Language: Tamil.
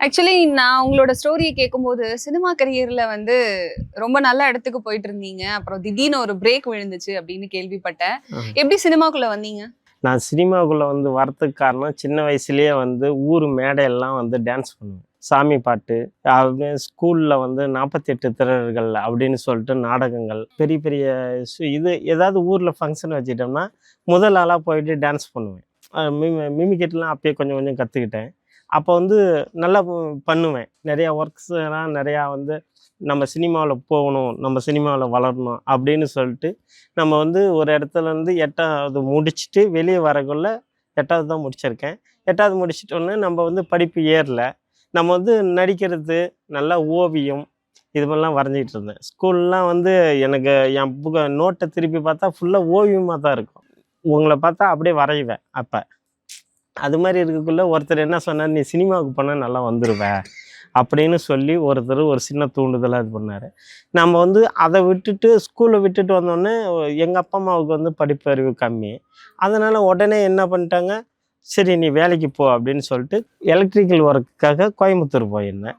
ஆக்சுவலி நான் உங்களோட ஸ்டோரிய கேட்கும்போது, சினிமா கரியர்ல வந்து ரொம்ப நல்ல இடத்துக்கு போயிட்டு இருந்தீங்க. அப்புறம் திடீர்னு ஒரு பிரேக் விழுந்துச்சு அப்படின்னு கேள்விப்பட்டேன். ஆ. எப்படி சினிமாக்குள்ள வந்தீங்க? நான் சினிமாக்குள்ள வந்து வரதுக்கு காரணம், சின்ன வயசுலயே வந்து ஊர் மேடையெல்லாம் வந்து டான்ஸ் பண்ணுவேன். சாமி பாட்டு, அப்படியே ஸ்கூல்ல வந்து 48 திறர்கள் அப்படின்னு சொல்லிட்டு நாடகங்கள், பெரிய பெரிய இது ஏதாவது ஊர்ல ஃபங்ஷன் வச்சுட்டோம்னா, முதல் ஆளா போயிட்டு டான்ஸ் பண்ணுவேன். மிமிக்ரிலாம் அப்பயே கொஞ்சம் கொஞ்சம் கத்துக்கிட்டேன். அப்போ வந்து நல்லா பண்ணுவேன். நிறையா ஒர்க்ஸ்லாம் நிறையா வந்து நம்ம சினிமாவுல போகணும், நம்ம சினிமாவுல வளரணும் அப்படின்னு சொல்லிட்டு, நம்ம வந்து ஒரு இடத்துலேருந்து 8வது முடிச்சுட்டு வெளியே வரக்குள்ள 8வது தான் முடிச்சிருக்கேன். 8வது முடிச்சிட்டோன்னே நம்ம வந்து படிப்பு ஏறல. நம்ம வந்து நடிக்கிறது, நல்லா ஓவியம் இது மாதிரிலாம் வரைஞ்சிக்கிட்டு இருந்தேன். ஸ்கூல்லாம் வந்து எனக்கு என் நோட்டை திருப்பி பார்த்தா ஃபுல்லாக ஓவியமாக தான் இருக்கும். உங்கள பார்த்தா அப்படியே வரைவேன் அப்ப. அது மாரி இருக்கக்குள்ள ஒருத்தர் என்ன சொன்னார், "நீ சினிமாவுக்கு போனா நல்லா வந்துருவ." அப்படின்னு சொல்லி ஒருத்தர் ஒரு சின்ன தூண்டுதலா இது பண்ணாரு. நம்ம வந்து அத விட்டுட்டு ஸ்கூல விட்டுட்டு வந்தோனே, எங்க அப்பா, அம்மாவுக்கு வந்து படிப்பறிவு கம்மி. அதனால உடனே என்ன பண்ணிட்டாங்க, "சரி நீ வேலைக்கு போ" அப்படின்னு சொல்லிட்டு எலக்ட்ரிக்கல் ஒர்க்குக்காக கோயம்புத்தூர் போயிருந்தேன்.